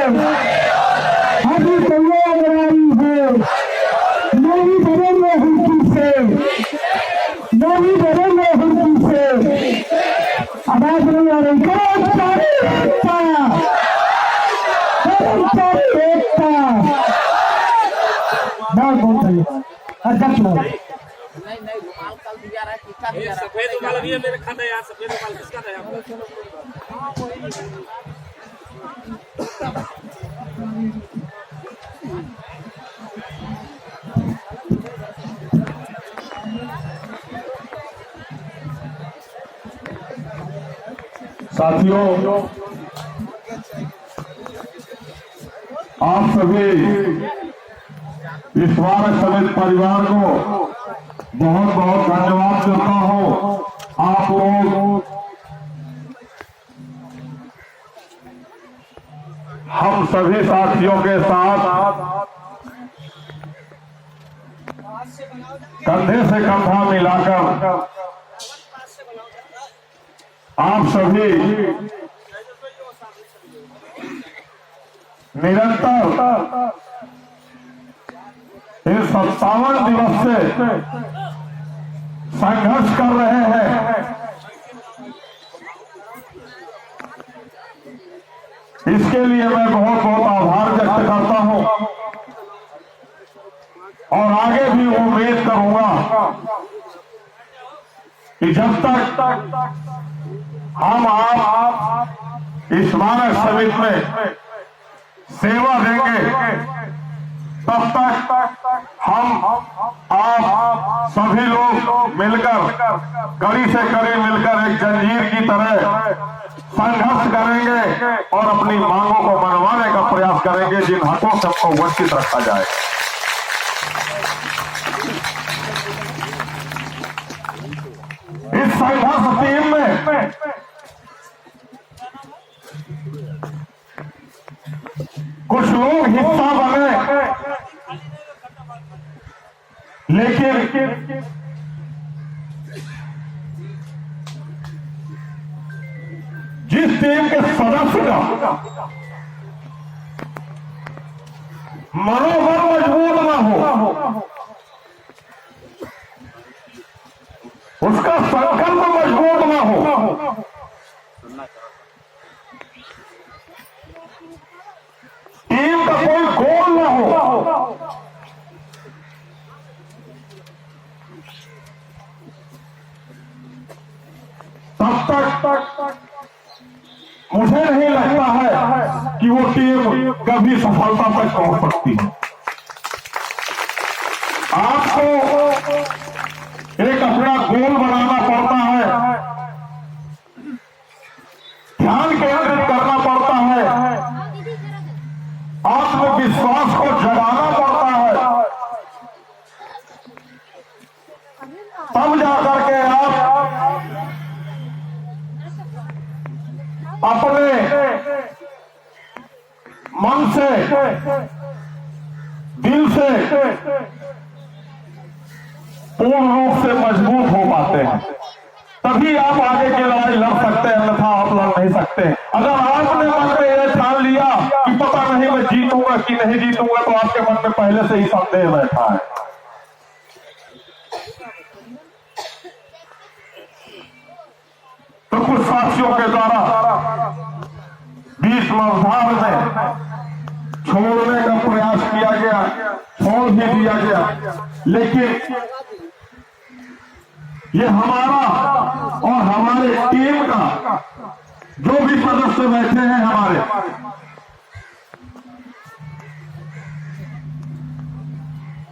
अभी तैयार है, नहीं डरेंगे हुर्की से, नहीं डरेंगे हुर्की से। आवाज नहीं आ रही, कर्मचारी एकता, कर्मचारी एकता। बहुत बहुत धन्यवाद अध्यक्ष महोदय। सफेद रुमाल भी है मेरे खाते यार, सफेद रुमाल किसका था यार? साथियों, आप सभी इस वारक समेत परिवार को बहुत बहुत धन्यवाद देता हूं। आप लोग हम सभी साथियों के साथ कंधे से कंधा मिलाकर आप सभी निरंतर इस 57 दिवस से संघर्ष कर रहे हैं। इसके लिए मैं बहुत बहुत आभार व्यक्त करता हूं और आगे भी उम्मीद करूंगा कि जब तक हम आप इस मानव समिति में सेवा देंगे तब तक हम आप सभी लोग मिलकर कड़ी से कड़ी मिलकर एक जंजीर की तरह संघर्ष करेंगे और अपनी मांगों को मनवाने का प्रयास करेंगे जिन हकों से हमको वंचित रखा जाए। इस संघर्ष टीम में कुछ लोग हिस्सा बने, लेकिन जिस टीम के सदस्य का मनोबल मजबूत न हो, उसका संकल्प मजबूत न हो, टीम का कोई गोल न हो, तब तक मुझे नहीं लगता है कि वो टीम कभी सफलता तक पहुंच सकती है। आपको एक अपना गोल बनाना पड़ता है, ध्यान केंद्रित करना पड़ता है, आत्मविश्वास को जगाना पड़ता है, तब जाकर के आप अपने मन से, दिल से पूर्ण रूप से मजबूत हो पाते हैं। तभी आप आगे की लड़ाई लड़ सकते हैं, अन्यथा आप लड़ नहीं सकते। अगर आपने मन में यह ठान लिया कि पता नहीं मैं जीतूंगा कि नहीं जीतूंगा, तो आपके मन में पहले से ही संदेह बैठा है। तो कुछ साथियों के द्वारा बीच मझधार में छोड़ने का प्रयास किया गया, छोड़ भी दिया गया, लेकिन ये हमारा और हमारे टीम का जो भी सदस्य बैठे हैं हमारे,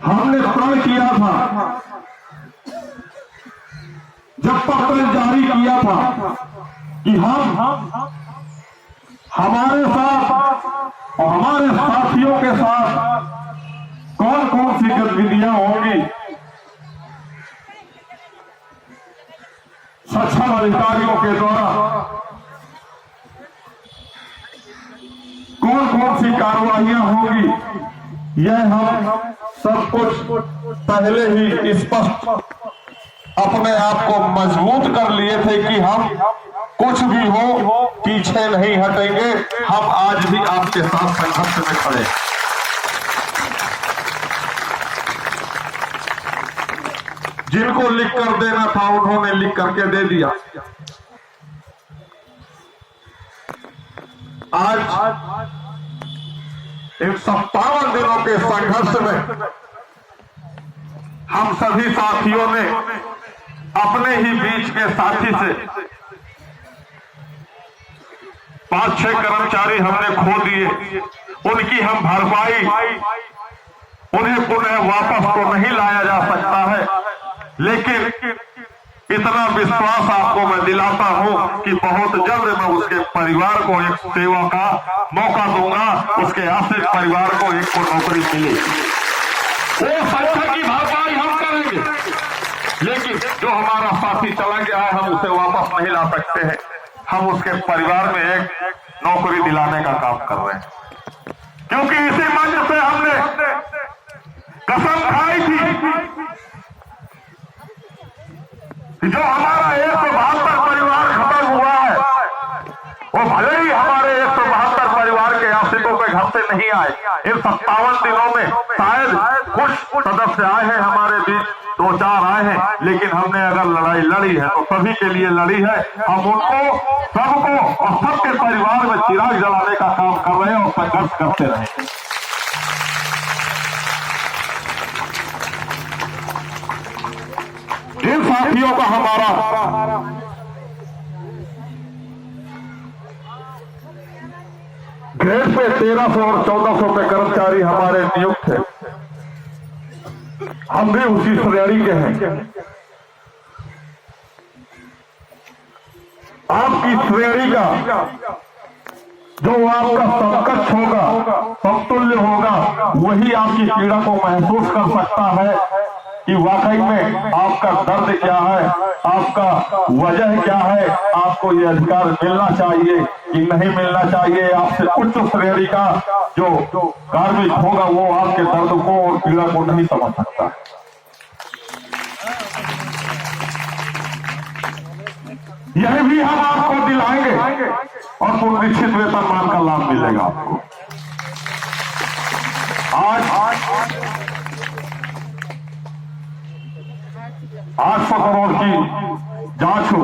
हमने प्रण किया था, जब पत्र जारी किया था कि हम हमारे साथ और हमारे साथियों के साथ कौन कौन सी गतिविधियां होंगी, सक्षम अधिकारियों के द्वारा कौन कौन सी कार्रवाइयां होंगी, यह हम सब कुछ पहले ही स्पष्ट अपने आप को मजबूत कर लिए थे कि हम कुछ भी हो पीछे नहीं हटेंगे। हम आज भी आपके साथ संघर्ष में खड़े। जिनको लिख कर देना था उन्होंने लिख करके दे दिया। आज इन 57 दिनों के संघर्ष में हम सभी साथियों ने अपने ही बीच के साथी से 5-6 कर्मचारी हमने खो दिए। उनकी हम भरपाई, उन्हें पुनः वापस तो नहीं लाया जा सकता है, लेकिन इतना विश्वास आपको मैं दिलाता हूं कि बहुत जल्द मैं उसके परिवार को एक सेवा का मौका दूंगा। उसके आश्रित परिवार को एक को नौकरी मिलेगी। वो संख्या की भरपाई हम करेंगे, लेकिन जो हमारा साथी चला गया है हम उसे वापस नहीं ला सकते हैं। हम उसके परिवार में एक नौकरी दिलाने का काम कर रहे हैं, क्योंकि इसी मंच से हमने कसम खाई थी जो हमारा 172 परिवार खत्म हुआ है, वो भले ही हमारे 172 परिवार के आश्रितों के घर से नहीं आए। इन 57 दिनों में शायद कुछ सदस्य आए हैं हमारे बीच, 2-4 आए हैं, लेकिन हमने अगर लड़ाई लड़ी है तो सभी के लिए लड़ी है। हम उनको सबको और सबके परिवार में चिराग जलाने का काम कर रहे हैं और संघर्ष करते रहे। इन साथियों का हमारा ग्रेड पे 1300 और 1400 पे कर्मचारी हमारे नियुक्त है। हम भी उसी श्रेणी के हैं। आपकी श्रेणी का जो आपका समकक्ष होगा, समतुल्य होगा, वही आपकी पीड़ा को महसूस कर सकता है कि वाकई में आपका दर्द क्या है, आपका वजह क्या है, आपको ये अधिकार मिलना चाहिए कि नहीं मिलना चाहिए। आपसे उच्च श्रेणी का जो कार्मिक होगा वो आपके दर्द को और पीड़ा को नहीं समझ सकता। यह भी हम आपको दिलाएंगे और सुनिश्चित वेतनमान का लाभ मिलेगा आपको। आज 800 करोड़ की जांच हो,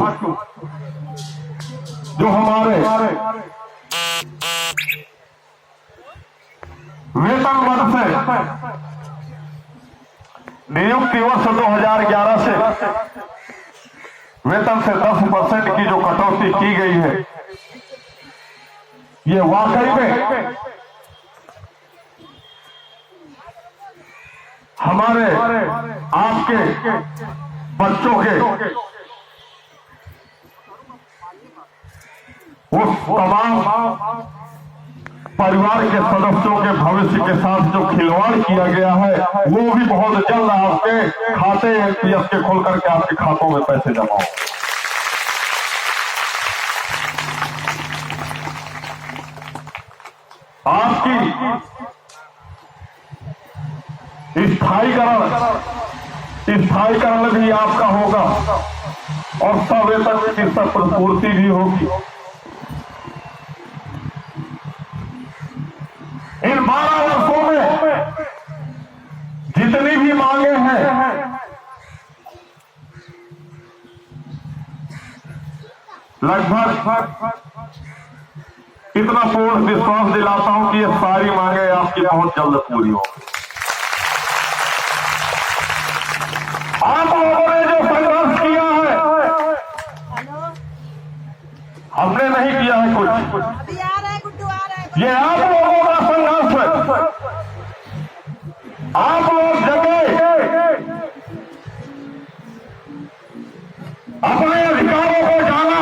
जो हमारे वेतन वर्ष से नियुक्ति वर्ष 2011 से वेतन से 10% की जो कटौती की गई है, ये वाकई में हमारे आपके बच्चों के उस तमाम परिवार के सदस्यों के भविष्य के साथ जो खिलवाड़ किया गया है, वो भी बहुत जल्द आपके खाते एनपीएस के खोल करके आपके खातों में पैसे जमा हो। आपकी स्थायीकरण भी आपका होगा और सवेतन की पूर्ति भी होगी। इन 12 वर्षों में जितनी भी मांगे हैं, लगभग इतना पूर्ण विश्वास दिलाता हूं कि ये सारी मांगे आपकी बहुत जल्द पूरी हो। आप लोगों ने जो संघर्ष किया है, हमने नहीं किया है कुछ, ये आप लोगों का संघर्ष है। आप लोग जगे अपने अधिकारों को जाना,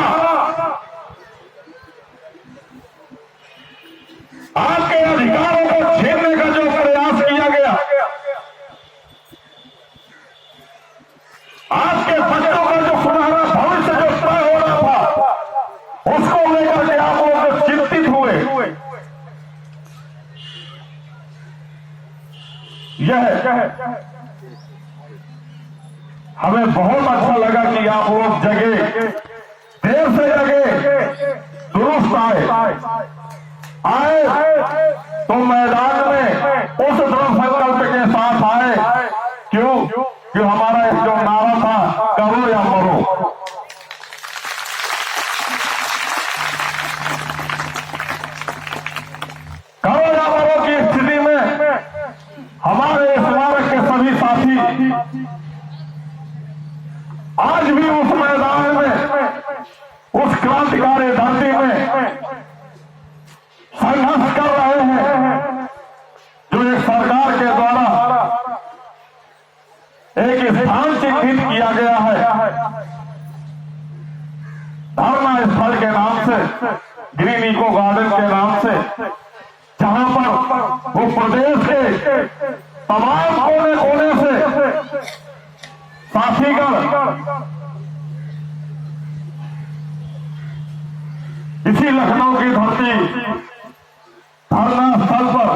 आपके अधिकारों को छीनने का जो प्रयास किया गया, आपके बच्चों का जो सुनहरा भविष्य जो तय हो रहा था, उसको लेकर के आप लोग चिंतित हुए। यह हमें बहुत अच्छा लगा कि आप लोग जगे, देर से जगे दुरुस्त आए तो मैदान में उस दृढ़ संकल्प के साथ आए। क्यों? क्यों हमारा एक जो नारा था, करो या मरो। करो या मरो की स्थिति में हमारे स्मारक के सभी साथी आज भी उस मैदान में, उस क्रांतिकारी धरती में संघर्ष कर रहे हैं, जो एक सरकार के द्वारा एक स्थान चिन्हित किया गया है धरना स्थल के नाम से, ग्रीन इको गार्डन के नाम से, जहां पर वो प्रदेश के तमाम कोने कोने से साथीगण इसी लखनऊ की धरती धरना स्थल पर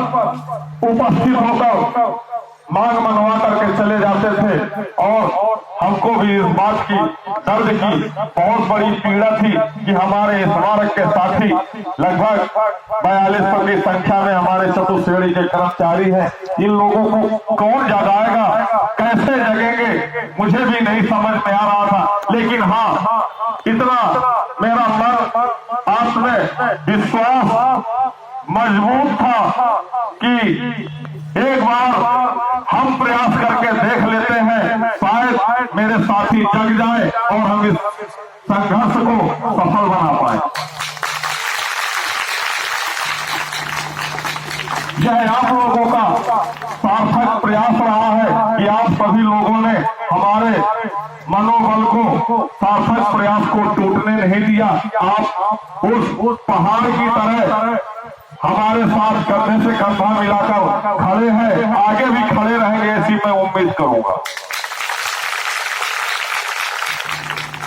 उपस्थित होकर मांग मनवा करके चले जाते थे। और हमको भी इस बात की दर्द की बहुत बड़ी पीड़ा थी कि हमारे स्मारक के साथी लगभग 4200 की संख्या में हमारे चतुश्रेणी के कर्मचारी हैं। इन लोगों को कौन जगाएगा, कैसे जगेंगे, मुझे भी नहीं समझ में आ रहा था। लेकिन हाँ, इतना मेरा मन आत्म विश्वास मजबूत था कि एक बार हम प्रयास करके देख लेते हैं, शायद मेरे साथी जग जाए और हम इस संघर्ष को सफल बना पाए। यह आप लोगों का सार्थक प्रयास रहा है कि आप सभी लोगों ने हमारे मनोबल को, सार्थक प्रयास को टूटने नहीं दिया। आप उस पहाड़ की तरह हमारे साथ कंधे से कंधा मिलाकर खड़े हैं, आगे भी खड़े रहेंगे ऐसी मैं उम्मीद करूंगा।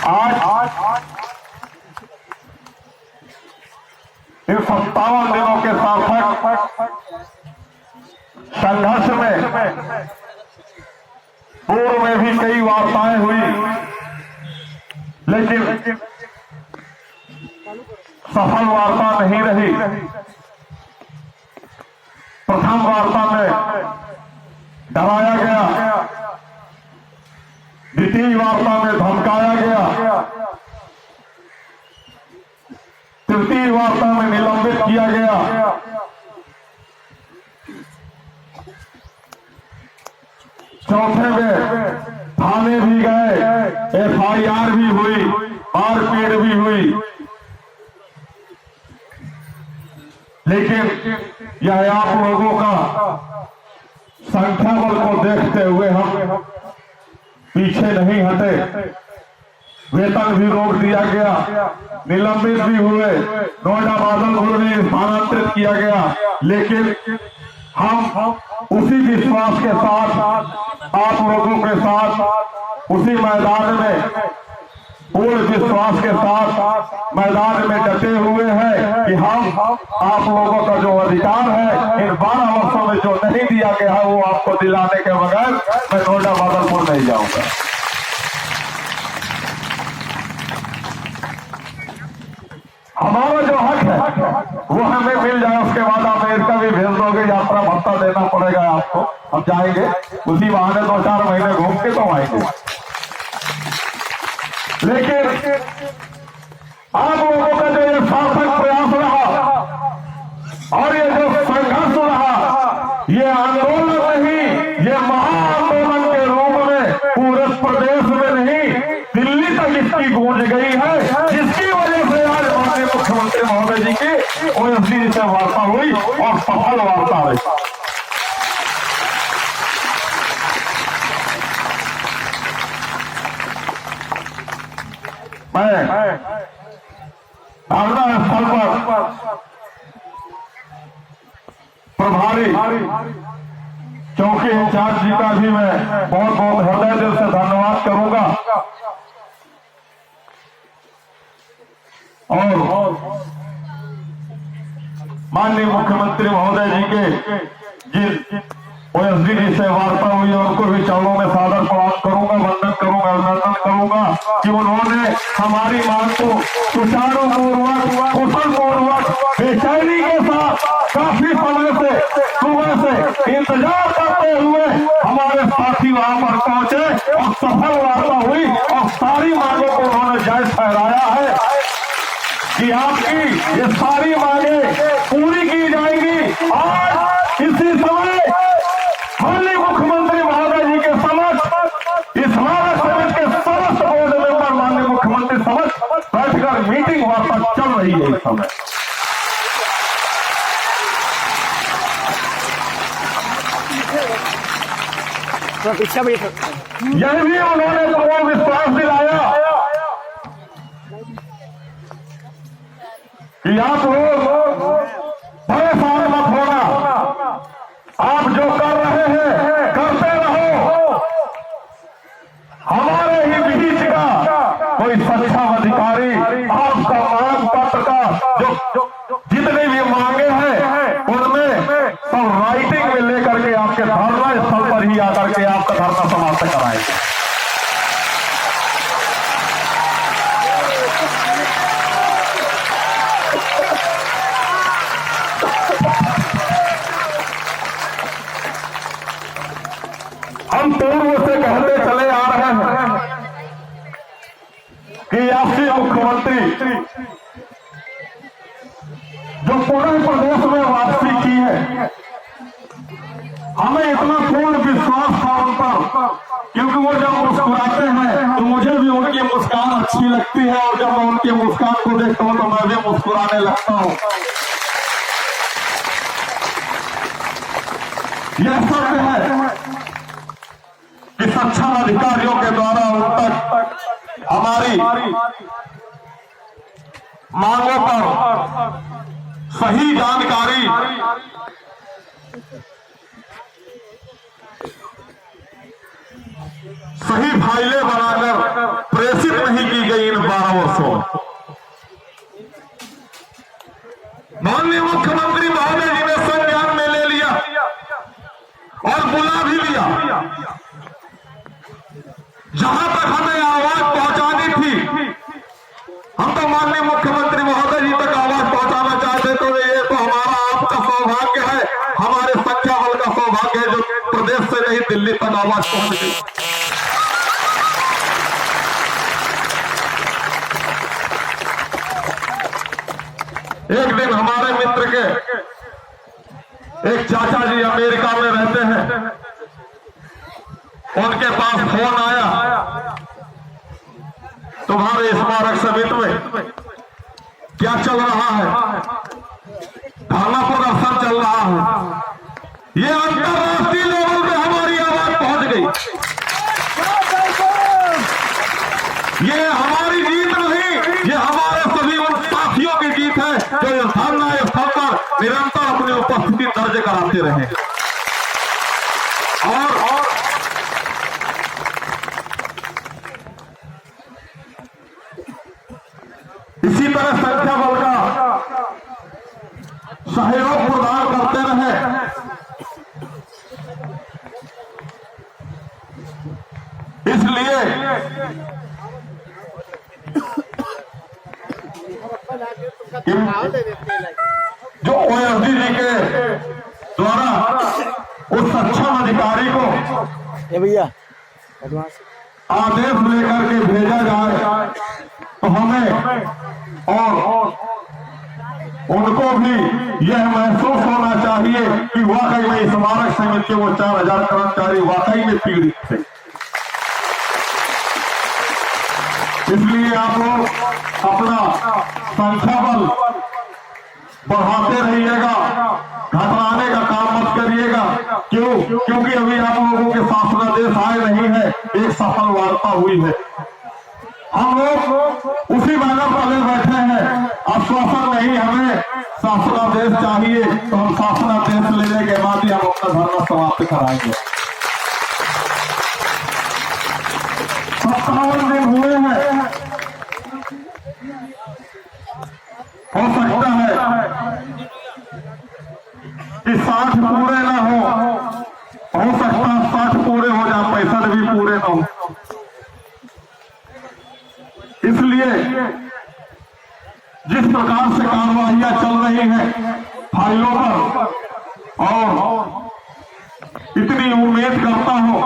आज इन 57 दिनों के सार्थक संघर्ष में पूर्व में भी कई वार्ताएं हुई, लेकिन सफल वार्ता नहीं रही। प्रथम वार्ता में डराया गया, द्वितीय वार्ता में धमकाया गया, तृतीय वार्ता में निलंबित किया गया, चौथे में थाने भी गए, FIR भी हुई, मारपीट भी हुई। लेकिन यह आप लोगों का संख्या बल को देखते हुए हम पीछे नहीं हटे। वेतन भी रोक दिया गया, निलंबित भी हुए, नोएडा बादलपुर भी स्थानांतरित किया गया। लेकिन हम उसी विश्वास के साथ आप लोगों के साथ उसी मैदान में पूर्ण विश्वास के साथ मैदान में डटे हुए हैं कि हम आप लोगों का जो अधिकार है इन 12 वर्षों में जो नहीं दिया गया है वो आपको दिलाने के बगैर मैं नोएडा बादलपुर नहीं जाऊंगा। हमारा जो हक है वो हमें मिल जाए, उसके बाद आप अमेरिका भी भेज दोगे, यात्रा भत्ता देना पड़ेगा आपको। हम जाएंगे उसी बहाने 2-4 महीने घूम के तो आएंगे। लेकिन आप लोगों का जो ये सार्थक प्रयास रहा और ये जो संघर्ष रहा, ये आंदोलन नहीं, ये महाआंदोलन के रूप में पूरे प्रदेश में नहीं दिल्ली तक इसकी गूंज गई है, जिसकी वजह से आज माननीय मुख्यमंत्री महोदय जी की OSD जी से वार्ता हुई और सफल वार्ता हुई। मैं धरना स्थल पर प्रभारी चौकी इंचार्ज जी का भी मैं बहुत बहुत हृदय दिल से धन्यवाद करूंगा और माननीय मुख्यमंत्री महोदय जी के जिन OSD जी से वार्ता हुई है उनको भी चरणों में सादर प्रणाम करूंगा, वंदन करूंगा, अभिनंदन करूंगा। करूंगा कि उन्होंने हमारी मांग को सुचारूपूर्वक कुशलपूर्वक बेचैनी के साथ काफी समय से सुबह से इंतजार करते हुए हमारे साथी वहां पर पहुंचे और सफल वार्ता हुई और सारी मांगों को उन्होंने जायज ठहराया है कि आपकी ये सारी मांगें पूरी की जाएंगी। आज इसी समय माननीय मुख्यमंत्री महोदय जी के समक्ष इस स्मारक समिति के समस्त बोर्ड मेंबर माननीय मुख्यमंत्री समक्ष बैठकर मीटिंग वार्ता चल रही है। इस समय यह भी उन्होंने पूर्ण विश्वास दिलाया कि आप लोग परेशान मत होना, आप जो कर रहे हैं करते रहो। हमारे ही बीच का कोई सक्षम अधिकारी आपका मांग पत्र का जो जितनी भी मांगे हैं उनमें सब राइटिंग में लेकर के आपके धरना स्थल पर ही आकर के आपका धरना समाप्त कराएंगे। हम पूर्व से कहते चले आ रहे हैं कि आपसी मुख्यमंत्री जो पूर्ण प्रदेश में वापसी की है, हमें इतना पूर्ण विश्वास था उन पर, क्योंकि वो जब मुस्कुराते हैं तो मुझे भी उनकी मुस्कान अच्छी लगती है और जब मैं उनकी मुस्कान को देखता हूं तो मैं भी मुस्कुराने लगता हूं। यह सत्य है कि सक्षम अधिकारियों के द्वारा उन तक हमारी मांगों पर सही जानकारी सही फाइलें बनाकर प्रेषित नहीं की गई इन 12 वर्षों। माननीय मुख्यमंत्री महोदय जी ने संज्ञान में ले लिया और बुला भी लिया। जहां तक हमें आवाज पहुंचानी थी, हम तो माननीय मुख्यमंत्री महोदय जी तक आवाज पहुंचाना चाहते, तो ये तो हमारा आपका सौभाग्य है, हमारे संख्या बल का सौभाग्य है जो प्रदेश से नहीं दिल्ली तक आवाज पहुंच गई। एक दिन हमारे मित्र के एक चाचा जी अमेरिका में रहते हैं, उनके पास फोन आया, तुम्हारे स्मारक समिति में क्या चल रहा है, धरना प्रदर्शन चल रहा है। ये अंतर्राष्ट्रीय लेवल पे हमारी आवाज पहुंच गई। ये हमारी जीत नहीं, ये हमारे सभी उन साथियों की जीत है जो इस धरना स्थल पर निरंतर अपनी उपस्थिति दर्ज कराते रहे। और इसी तरह संख्या बल का सहयोग प्रदान करते रहे। इसलिए जो ओएसडी जी के द्वारा उस सक्षम अधिकारी को भैया आदेश लेकर के भेजा जाए तो हमें और उनको भी यह महसूस होना चाहिए कि वाकई में स्मारक समिति के वो 4000 कर्मचारी वाकई में पीड़ित थे। इसलिए आप लोग अपना संख्या बल बढ़ाते रहिएगा, घबराने का काम मत करिएगा। क्योंकि अभी आप लोगों के शासनादेश आए नहीं है, एक सफल वार्ता हुई है। हम लोग उसी बैनर पर बैठे हैं, आश्वासन नहीं, हमें शासनादेश चाहिए, तो हम शासनादेश लेने के बाद ही हम अपना धरना समाप्त कराएंगे। 57 दिन हुए हैं, हो सकता है कि 60 पूरे ना हो सकता 60 पूरे हो जाए, 65 भी पूरे ना हो। कार्यवाहियां चल रही हैं फाइलों पर, और इतनी उम्मीद करता हूं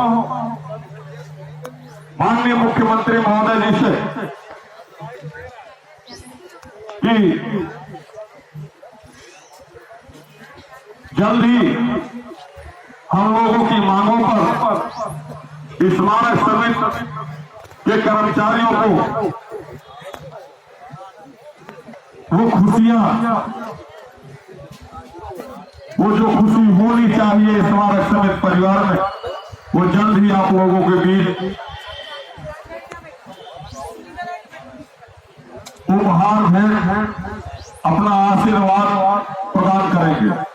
माननीय मुख्यमंत्री महोदय जी से कि जल्द ही हम लोगों की मांगों पर स्मारक समिति के कर्मचारियों को वो खुशियां, वो जो खुशी होनी चाहिए स्मारक समिति परिवार में, वो जल्द ही आप लोगों के बीच उपहार में अपना आशीर्वाद प्रदान करेंगे।